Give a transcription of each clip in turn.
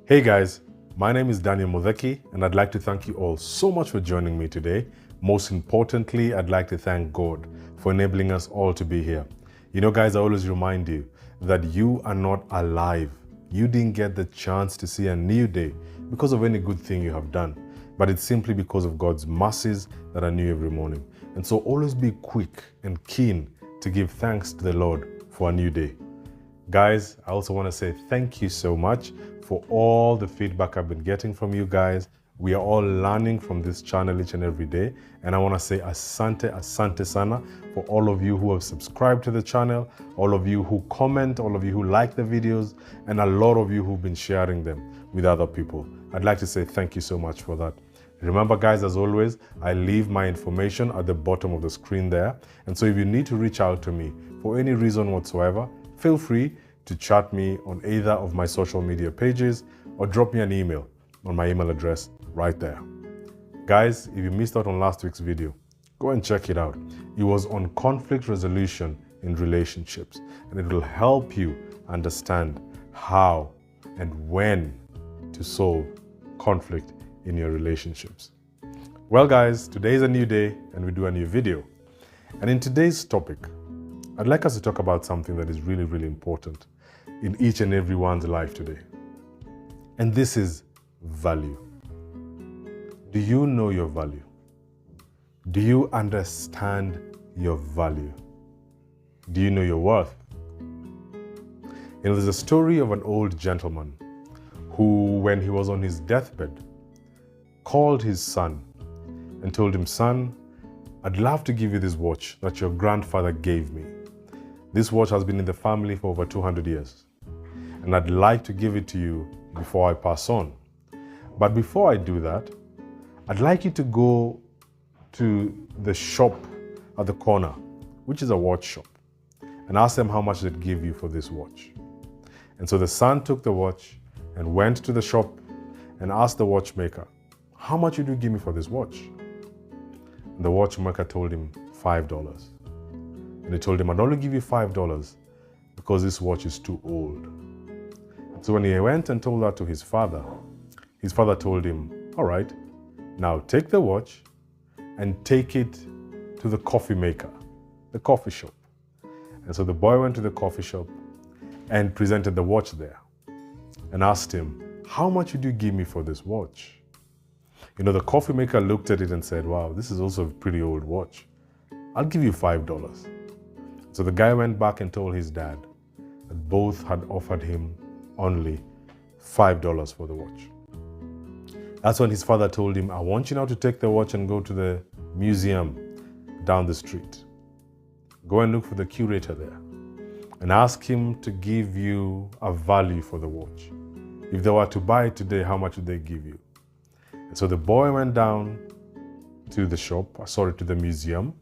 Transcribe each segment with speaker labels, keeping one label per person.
Speaker 1: Hey guys, my name is Daniel Modeki, and I'd like to thank you all so much for joining me today. Most importantly, I'd like to thank God for enabling us all to be here. You know, guys, I always remind you that you are not alive. You didn't get the chance to see a new day because of any good thing you have done, but it's simply because of God's mercies that are new every morning. And so always be quick and keen to give thanks to the Lord for a new day. Guys, I also want to say thank you so much for all the feedback I've been getting from you guys. We are all learning from this channel each and every day. And I want to say asante sana for all of you who have subscribed to the channel, all of you who comment, all of you who like the videos, and a lot of you who've been sharing them with other people. I'd like to say thank you so much for that. Remember, guys, as always, I leave my information at the bottom of the screen there. And so if you need to reach out to me for any reason whatsoever, feel free to chat me on either of my social media pages or drop me an email on my email address right there. Guys, if you missed out on last week's video, go and check it out. It was on conflict resolution in relationships, and it will help you understand how and when to solve conflict in your relationships. Well, guys, today is a new day and we do a new video. And in today's topic, I'd like us to talk about something that is really, really important in each and everyone's life today. And this is value. Do you know your value? Do you understand your value? Do you know your worth? You know, there's a story of an old gentleman who, when he was on his deathbed, called his son and told him, "Son, I'd love to give you this watch that your grandfather gave me. This watch has been in the family for over 200 years, and I'd like to give it to you before I pass on. But before I do that, I'd like you to go to the shop at the corner, which is a watch shop, and ask them how much they'd give you for this watch." And so the son took the watch and went to the shop and asked the watchmaker, "How much would you give me for this watch?" And the watchmaker told him $5. And he told him, "I'd only give you $5 because this watch is too old." And so when he went and told that to his father told him, "All right, now take the watch and take it to the coffee maker, the coffee shop." And so the boy went to the coffee shop and presented the watch there and asked him, "How much would you give me for this watch?" You know, the coffee maker looked at it and said, "Wow, this is also a pretty old watch. I'll give you $5. So the guy went back and told his dad that both had offered him only $5 for the watch. That's when his father told him, "I want you now to take the watch and go to the museum down the street. Go and look for the curator there and ask him to give you a value for the watch. If they were to buy it today, how much would they give you?" And so the boy went down to the museum.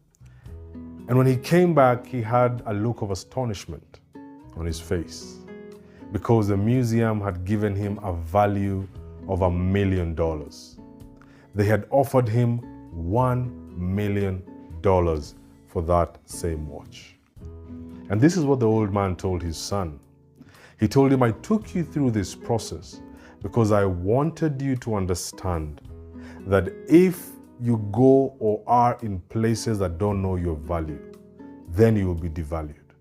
Speaker 1: And when he came back, he had a look of astonishment on his face because the museum had given him a value of $1 million. They had offered him $1 million for that same watch. And this is what the old man told his son. He told him, "I took you through this process because I wanted you to understand that if you go or are in places that don't know your value, then you will be devalued.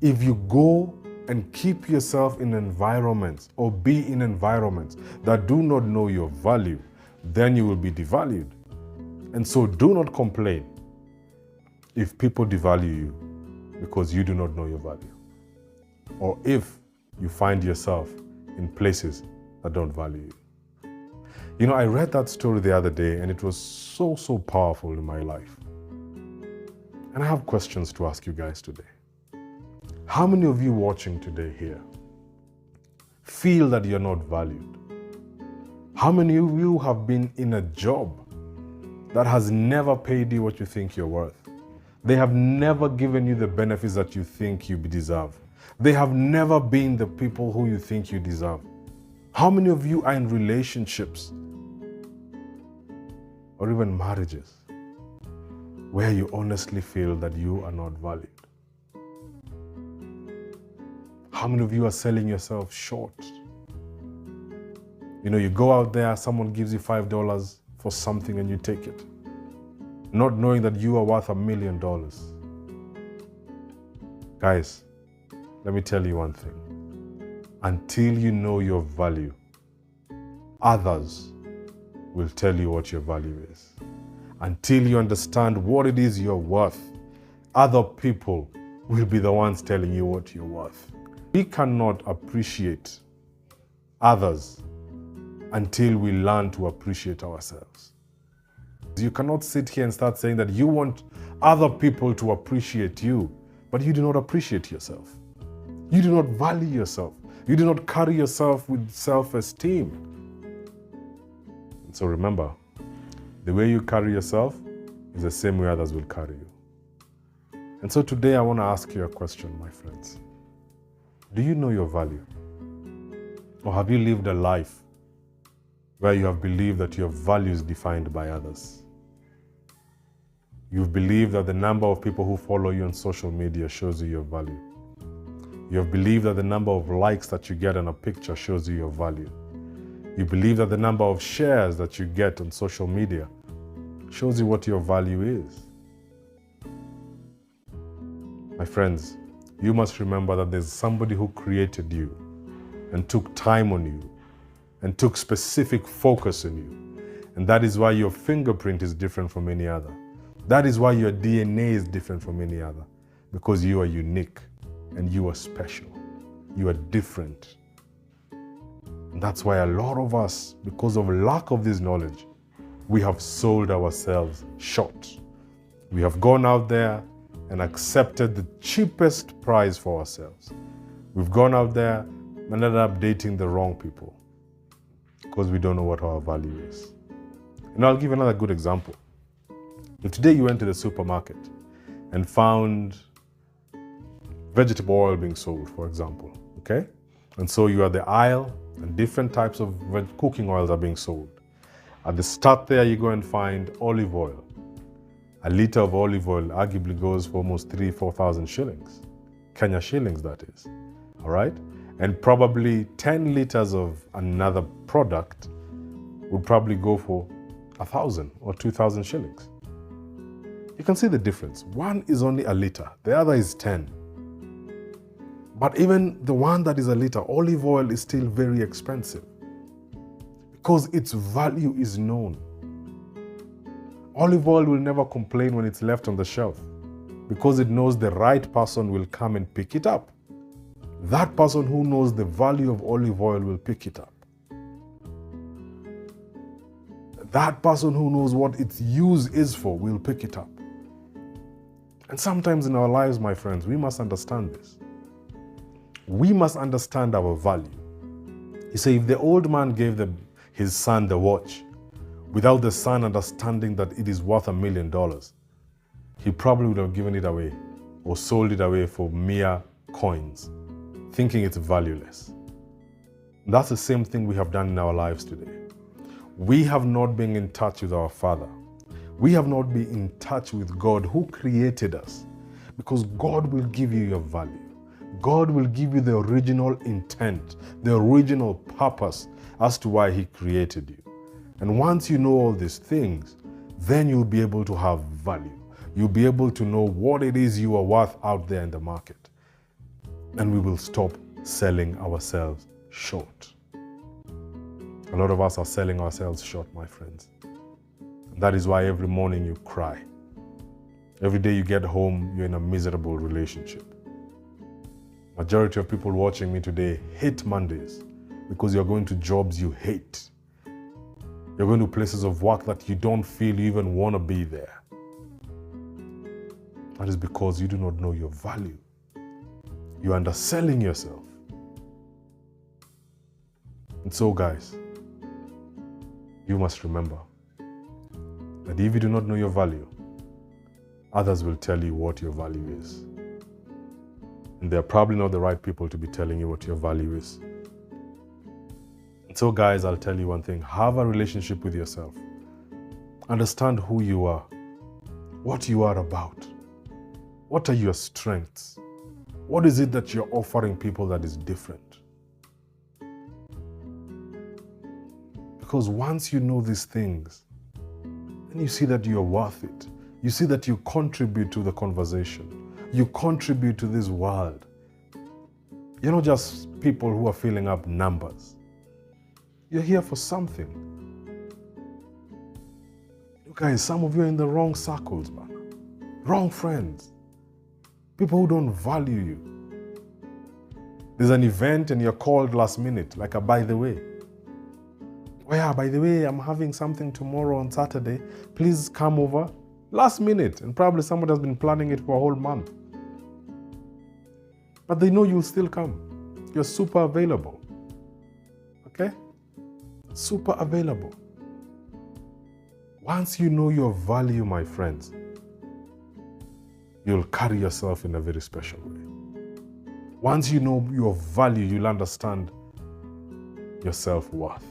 Speaker 1: If you go and keep yourself in environments or be in environments that do not know your value, then you will be devalued. And so do not complain if people devalue you because you do not know your value, or if you find yourself in places that don't value you." You know, I read that story the other day and it was so powerful in my life. And I have questions to ask you guys today. How many of you watching today here feel that you're not valued? How many of you have been in a job that has never paid you what you think you're worth? They have never given you the benefits that you think you deserve. They have never been the people who you think you deserve. How many of you are in relationships or even marriages where you honestly feel that you are not valued? How many of you are selling yourself short You know, you go out there, someone gives you $5 for something and you take it, not knowing that you are worth $1 million. Guys, let me tell you one thing. Until you know your value, others will tell you what your value is. Until you understand what it is you're worth, other people will be the ones telling you what you're worth. We cannot appreciate others until we learn to appreciate ourselves. You cannot sit here and start saying that you want other people to appreciate you, but you do not appreciate yourself. You do not value yourself. You do not carry yourself with self-esteem. And so remember, the way you carry yourself is the same way others will carry you. And so today I want to ask you a question, my friends. Do you know your value? Or have you lived a life where you have believed that your value is defined by others? You've believed that the number of people who follow you on social media shows you your value. You have believed that the number of likes that you get on a picture shows you your value. You believe that the number of shares that you get on social media shows you what your value is. My friends, you must remember that there's somebody who created you and took time on you and took specific focus on you. And that is why your fingerprint is different from any other. That is why your DNA is different from any other. Because you are unique and you are special. You are different. And that's why a lot of us, because of lack of this knowledge, we have sold ourselves short. We have gone out there and accepted the cheapest price for ourselves. We've gone out there and ended up dating the wrong people because we don't know what our value is. And I'll give another good example. If today you went to the supermarket and found vegetable oil being sold, for example, okay? And so you are at the aisle and different types of cooking oils are being sold. At the start there, you go and find olive oil. A liter of olive oil arguably goes for almost 3,000-4,000 shillings. Kenya shillings, that is. All right? And probably 10 liters of another product would probably go for 1,000 or 2,000 shillings. You can see the difference. One is only a liter, the other is 10. But even the one that is a liter, olive oil is still very expensive because its value is known. Olive oil will never complain when it's left on the shelf because it knows the right person will come and pick it up. That person who knows the value of olive oil will pick it up. That person who knows what its use is for will pick it up. And sometimes in our lives, my friends, we must understand this. We must understand our value. You see, if the old man gave his son the watch, without the son understanding that it is worth $1 million, he probably would have given it away or sold it away for mere coins, thinking it's valueless. That's the same thing we have done in our lives today. We have not been in touch with our Father. We have not been in touch with God who created us, because God will give you your value. God will give you the original intent, the original purpose as to why He created you. And once you know all these things, then you'll be able to have value. You'll be able to know what it is you are worth out there in the market. And we will stop selling ourselves short. A lot of us are selling ourselves short, my friends. And that is why every morning you cry. Every day you get home, you're in a miserable relationship. Majority of people watching me today hate Mondays because you're going to jobs you hate. You're going to places of work that you don't feel you even want to be there. That is because you do not know your value. You're underselling yourself. And so, guys, you must remember that if you do not know your value, others will tell you what your value is. And they're probably not the right people to be telling you what your value is. And so, guys, I'll tell you one thing. Have a relationship with yourself. Understand who you are, what you are about. What are your strengths? What is it that you're offering people that is different? Because once you know these things, then you see that you're worth it. You see that you contribute to the conversation. You contribute to this world. You're not just people who are filling up numbers. You're here for something. You guys, some of you are in the wrong circles, man. Wrong friends. People who don't value you. There's an event and you're called last minute, like a by the way. Oh yeah, by the way, I'm having something tomorrow on Saturday. Please come over. Last minute, and probably somebody has been planning it for a whole month. But they know you'll still come. You're super available. Okay? Super available. Once you know your value, my friends, you'll carry yourself in a very special way. Once you know your value, you'll understand your self-worth.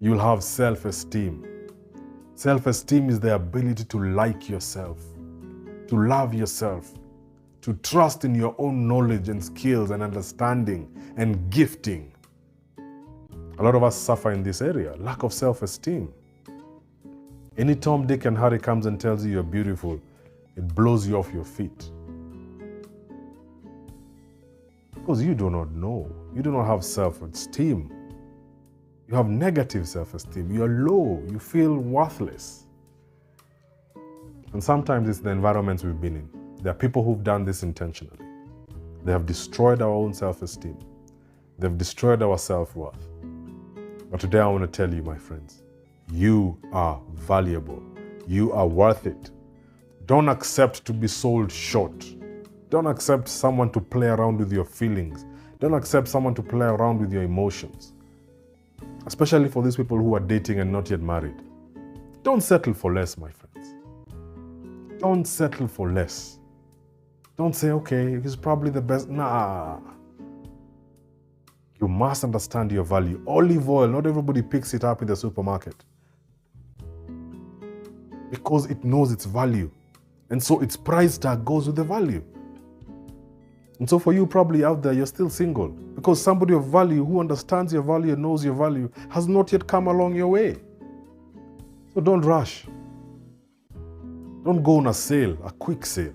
Speaker 1: You'll have self-esteem. Self-esteem is the ability to like yourself, to love yourself, to trust in your own knowledge and skills and understanding and gifting. A lot of us suffer in this area, lack of self-esteem. Any Tom, Dick, and Harry comes and tells you you're beautiful, it blows you off your feet. Because you do not know. You do not have self-esteem. You have negative self-esteem. You're low. You feel worthless. And sometimes it's the environments we've been in. There are people who've done this intentionally. They have destroyed our own self-esteem. They've destroyed our self-worth. But today I want to tell you, my friends, you are valuable. You are worth it. Don't accept to be sold short. Don't accept someone to play around with your feelings. Don't accept someone to play around with your emotions. Especially for these people who are dating and not yet married. Don't settle for less, my friends. Don't settle for less. Don't say, okay, he's probably the best. Nah. You must understand your value. Olive oil, not everybody picks it up in the supermarket. Because it knows its value. And so its price tag goes with the value. And so for you probably out there, you're still single. Because somebody of value who understands your value and knows your value has not yet come along your way. So don't rush. Don't go on a sale, a quick sale.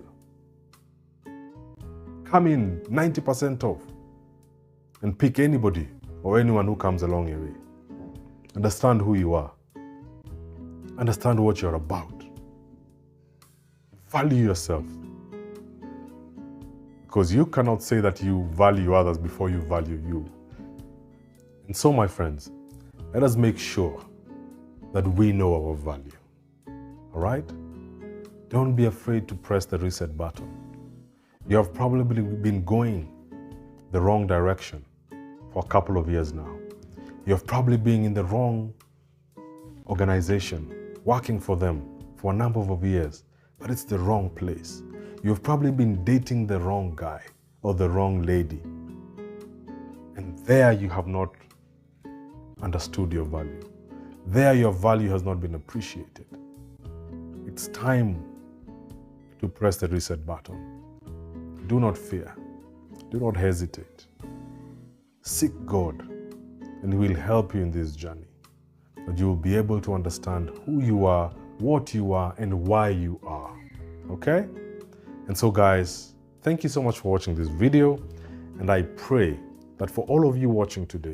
Speaker 1: Come in 90% off and pick anybody or anyone who comes along your way. Understand who you are. Understand what you're about. Value yourself. Because you cannot say that you value others before you value you. And so, my friends, let us make sure that we know our value. All right? Don't be afraid to press the reset button. You have probably been going the wrong direction for a couple of years now. You have probably been in the wrong organization, working for them for a number of years, but it's the wrong place. You've probably been dating the wrong guy or the wrong lady. And there you have not understood your value. There your value has not been appreciated. It's time to press the reset button. Do not fear. Do not hesitate. Seek God, and He will help you in this journey. That you will be able to understand who you are, what you are, and why you are. Okay? And so guys, thank you so much for watching this video. And I pray that for all of you watching today,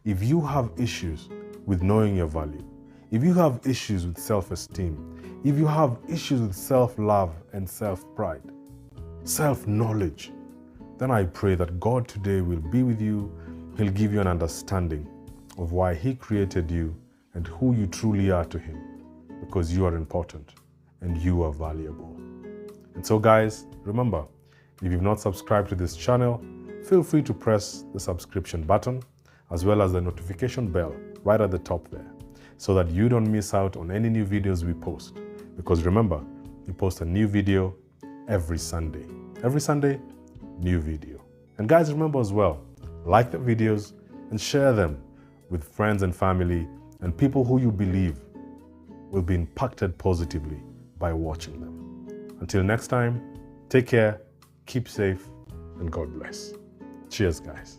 Speaker 1: if you have issues with knowing your value, if you have issues with self-esteem, if you have issues with self-love and self-pride, self-knowledge, then I pray that God today will be with you. He'll give you an understanding of why He created you and who you truly are to Him, because you are important and you are valuable. And so guys, remember, if you've not subscribed to this channel, feel free to press the subscription button as well as the notification bell right at the top there, so that you don't miss out on any new videos we post. Because remember, we post a new video every Sunday. Every Sunday, new video. And guys, remember as well, like the videos and share them with friends and family and people who you believe will be impacted positively by watching them. Until next time, take care, keep safe, and God bless. Cheers, guys.